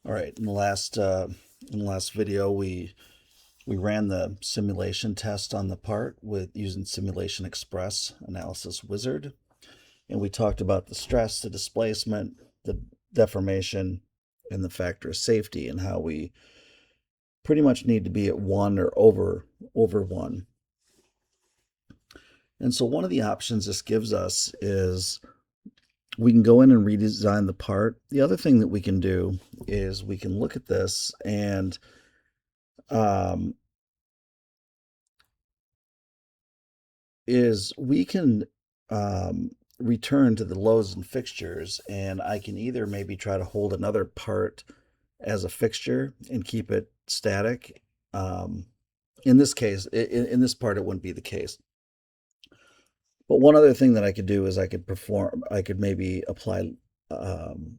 All right, in the last video, we ran the simulation test on the part with using Simulation Express Analysis Wizard, and we talked about the stress, the displacement, the deformation, and the factor of safety, and how we pretty much need to be at one or over one. And so one of the options this gives us is we can go in and redesign the part. The other thing that we can do is we can look at this and um, is we can return to the loads and fixtures, and I can either maybe try to hold another part as a fixture and keep it static. Um, in this case, in this part, it wouldn't be the case. But one other thing that I could do is I could maybe apply um,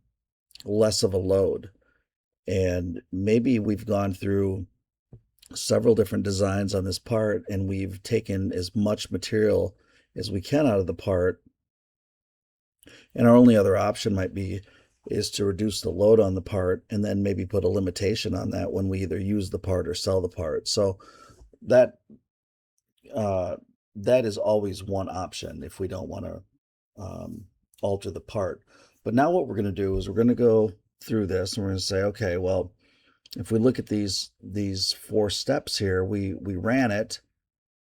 less of a load. And maybe we've gone through several different designs on this part and we've taken as much material as we can out of the part. And our only other option might be is to reduce the load on the part and then maybe put a limitation on that when we either use the part or sell the part. So that uh, that is always one option if we don't want to alter the part. But now what we're going to do is we're going to go through this and we're going to say, okay, well, if we look at these four steps here, we ran it,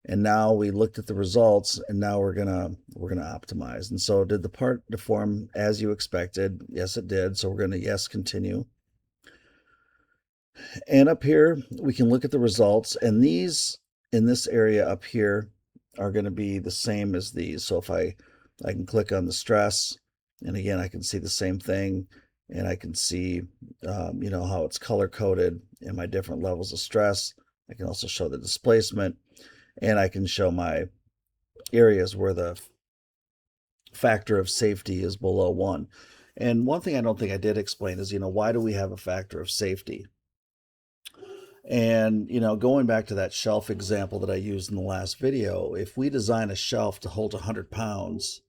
and now we looked at the results, and now we're gonna optimize. And so, did the part deform as you expected? Yes, it did. So we're gonna yes continue. And up here we can look at the results, and these in this area up here are going to be the same as these. So if I can click on the stress, and again I can see the same thing, and I can see how it's color coded and my different levels of stress. I can also show the displacement, and I can show my areas where the factor of safety is below one. And one thing I don't think I did explain is, why do we have a factor of safety? And, going back to that shelf example that I used in the last video, if we design a shelf to hold 100 pounds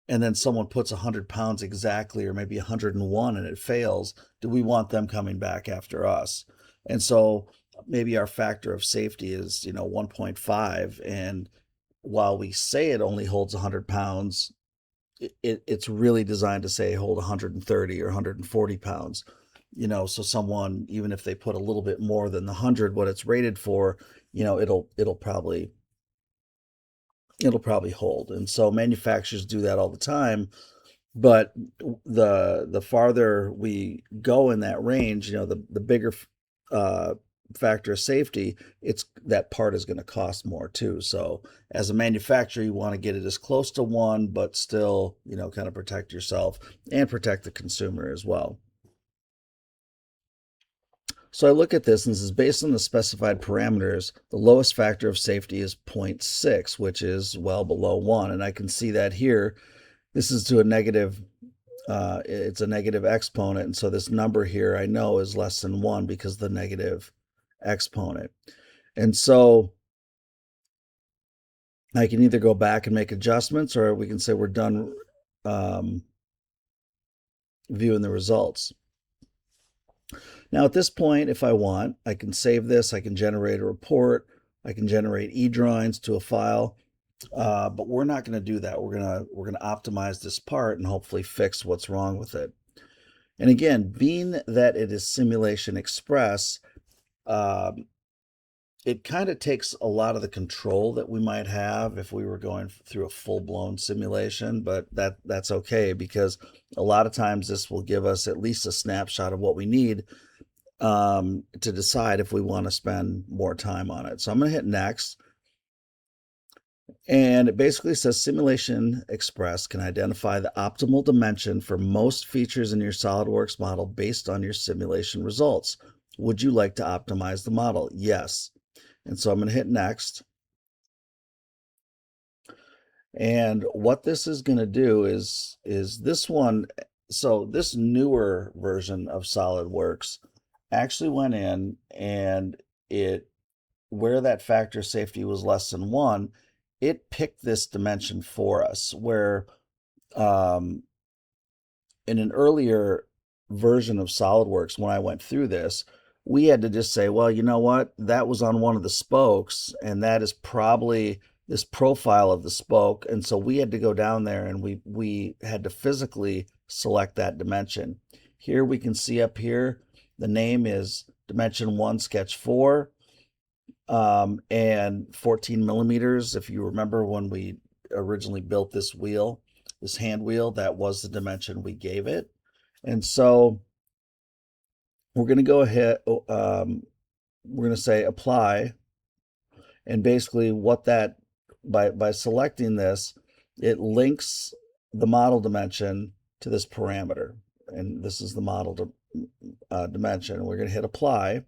and then someone puts 100 pounds exactly, or maybe 101, and it fails, do we want them coming back after us? And so maybe our factor of safety is, 1.5. And while we say it only holds 100 pounds, it's really designed to say hold 130 or 140 pounds. So someone, even if they put a little bit more than the 100 what it's rated for, it'll probably hold. And so manufacturers do that all the time. But the farther we go in that range, the bigger uh, factor of safety, it's that part is going to cost more too. So as a manufacturer, you want to get it as close to one, but still, kind of protect yourself and protect the consumer as well. So I look at this, and this is based on the specified parameters. The lowest factor of safety is 0.6, which is well below 1. And I can see that here. This is to a negative, it's a negative exponent. And so this number here I know is less than 1 because of the negative exponent. And so I can either go back and make adjustments, or we can say we're done viewing the results. Now at this point, if I want, I can save this, I can generate a report, I can generate e-drawings to a file, but we're not going to do that. We're gonna optimize this part and hopefully fix what's wrong with it. And again, being that it is Simulation Express, it kind of takes a lot of the control that we might have if we were going through a full-blown simulation, but that's okay, because a lot of times this will give us at least a snapshot of what we need to decide if we want to spend more time on it. So I'm going to hit next. And it basically says Simulation Express can identify the optimal dimension for most features in your SolidWorks model based on your simulation results. Would you like to optimize the model? Yes. And so I'm going to hit next. And what this is going to do is this one. So this newer version of SolidWorks actually went in, and where that factor safety was less than 1, it picked this dimension for us, where in an earlier version of SolidWorks, when I went through this, we had to just say, well, you know what? That was on one of the spokes, and that is probably this profile of the spoke. And so we had to go down there and we had to physically select that dimension. Here we can see up here, the name is Dimension 1 Sketch 4, and 14 millimeters. If you remember when we originally built this wheel, this hand wheel, that was the dimension we gave it. And so we're going to go ahead, we're going to say apply. And basically what that, by selecting this, it links the model dimension to this parameter. And this is the model dimension. We're going to hit apply.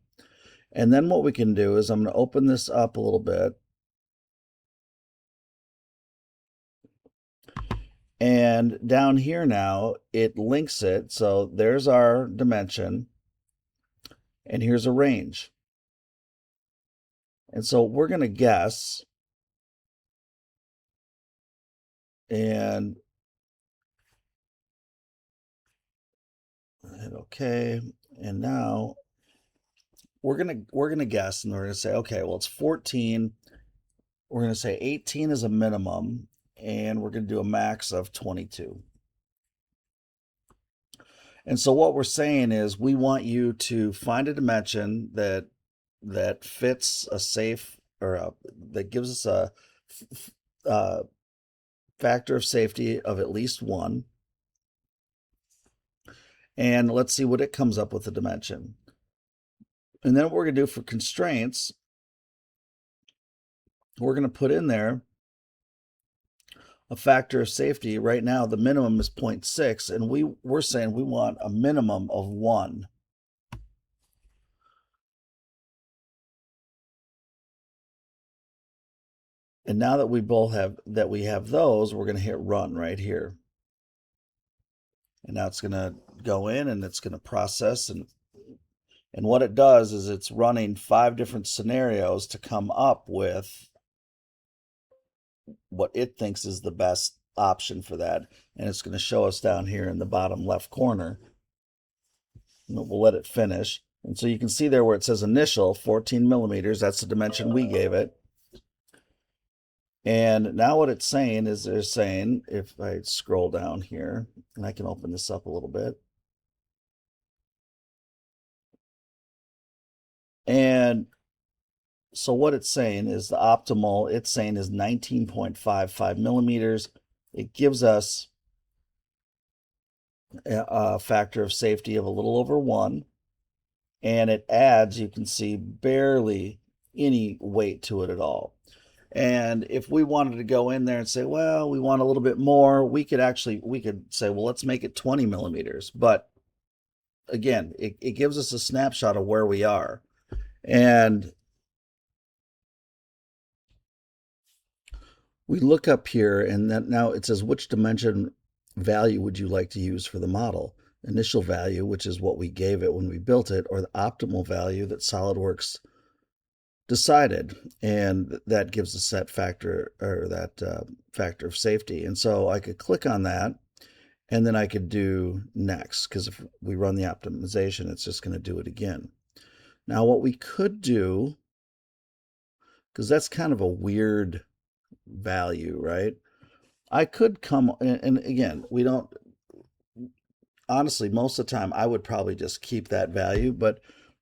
And then what we can do is I'm going to open this up a little bit. And down here now, it links it. So there's our dimension. And here's a range. And so we're going to guess. And hit OK. And now we're gonna guess, and we're gonna say, okay, well, it's 14. We're gonna say 18 is a minimum, and we're gonna do a max of 22. And so what we're saying is we want you to find a dimension that fits a safe, or that gives us a factor of safety of at least 1. And let's see what it comes up with, the dimension. And then what we're going to do for constraints, we're going to put in there a factor of safety. Right now, the minimum is 0.6, and we're saying we want a minimum of 1. And now that we have those, we're going to hit run right here. And now it's going to go in and it's going to process, and what it does is it's running 5 different scenarios to come up with what it thinks is the best option for that. And it's going to show us down here in the bottom left corner. And we'll let it finish. And so you can see there where it says initial 14 millimeters, that's the dimension we gave it. And now what it's saying is, they're saying, if I scroll down here, and I can open this up a little bit. And so what it's saying is the optimal, it's saying, is 19.55 millimeters. It gives us a factor of safety of a little over 1. And it adds, you can see, barely any weight to it at all. And if we wanted to go in there and say, well, we want a little bit more, we could say, well, let's make it 20 millimeters. But again, it gives us a snapshot of where we are. And we look up here, and then now it says, which dimension value would you like to use for the model? Initial value, which is what we gave it when we built it, or the optimal value that SolidWorks decided, and that gives us that factor, or that factor of safety. And so I could click on that, and then I could do next, because if we run the optimization, it's just going to do it again. Now what we could do, because that's kind of a weird value, right? I could come, and again, we don't, honestly, most of the time I would probably just keep that value, but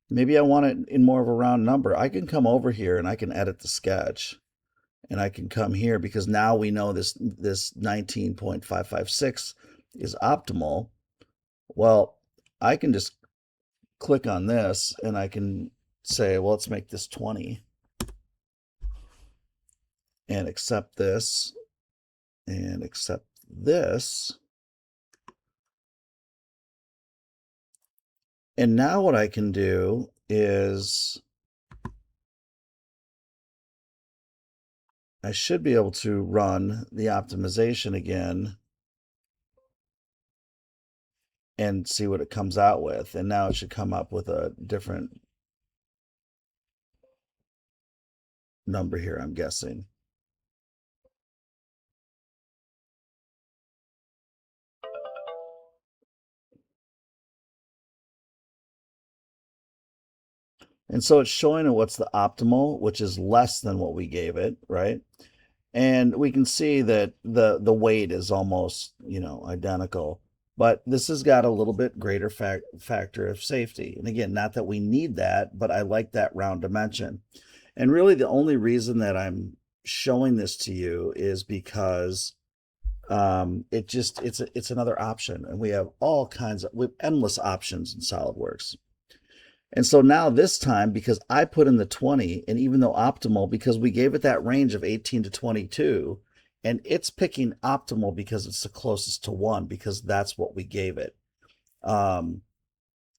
maybe I want it in more of a round number. I can come over here and I can edit the sketch, and I can come here, because now we know this 19.556 is optimal. Well, I can just click on this and I can say, well, let's make this 20 and accept this and accept this. And now what I can do is I should be able to run the optimization again and see what it comes out with. And now it should come up with a different number here, I'm guessing. And so it's showing it what's the optimal, which is less than what we gave it, right? And we can see that the weight is almost, identical. But this has got a little bit greater factor of safety. And again, not that we need that, but I like that round dimension. And really the only reason that I'm showing this to you is because it's another option, and we have endless options in SolidWorks. And so now this time, because I put in the 20, and even though optimal, because we gave it that range of 18 to 22, and it's picking optimal because it's the closest to 1, because that's what we gave it. Um,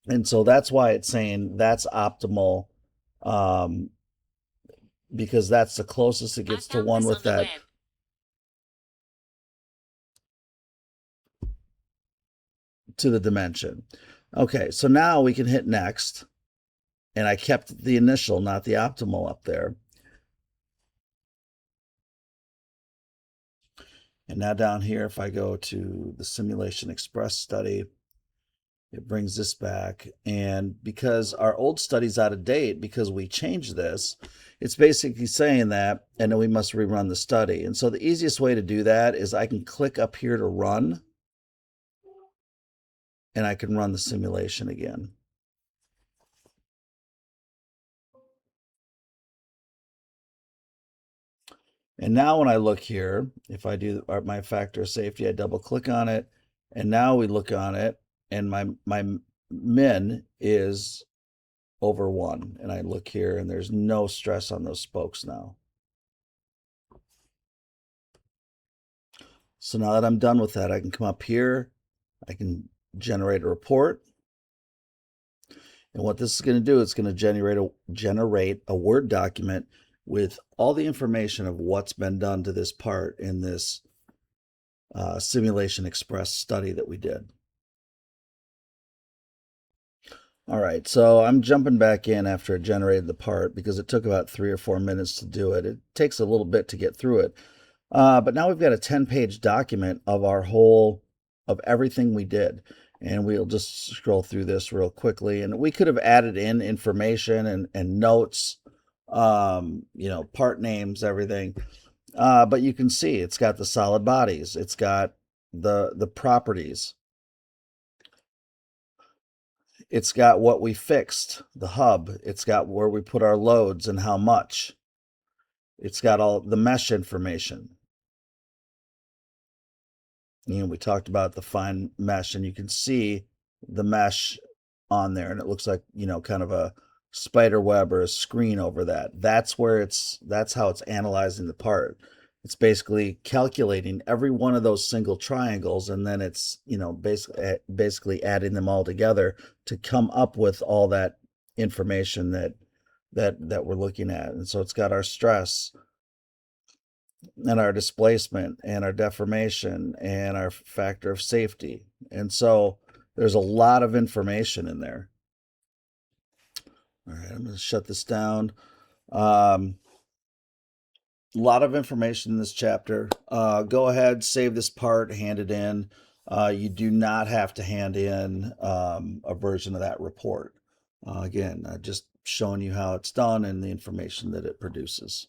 and so that's why it's saying that's optimal, um, because that's the closest it gets to 1 with that. To the dimension. Okay, so now we can hit next. And I kept the initial, not the optimal up there. And now down here, if I go to the Simulation Express study, it brings this back. And because our old study's out of date, because we changed this, it's basically saying that, and then we must rerun the study. And so the easiest way to do that is I can click up here to run, and I can run the simulation again. And now when I look here, if I do my factor of safety, I double click on it, and now we look on it, and my min is over 1. And I look here, and there's no stress on those spokes now. So now that I'm done with that, I can come up here, I can generate a report. And what this is going to do, it's going to generate a Word document with all the information of what's been done to this part in this Simulation Express study that we did. All right, so I'm jumping back in after it generated the part because it took about 3 or 4 minutes to do it. It takes a little bit to get through it. But now we've got a 10-page document of of everything we did. And we'll just scroll through this real quickly. And we could have added in information and notes, part names, everything. But you can see it's got the solid bodies. It's got the properties. It's got what we fixed, the hub. It's got where we put our loads and how much. It's got all the mesh information. We talked about the fine mesh, and you can see the mesh on there, and it looks like, kind of a spider web or a screen over that. That's how it's analyzing the part. It's basically calculating every one of those single triangles, and then it's, basically adding them all together to come up with all that information that we're looking at. And so it's got our stress and our displacement and our deformation and our factor of safety. And so there's a lot of information in there. All right, I'm going to shut this down. A lot of information in this chapter. Go ahead, save this part, hand it in. You do not have to hand in a version of that report. Again, just showing you how it's done and the information that it produces.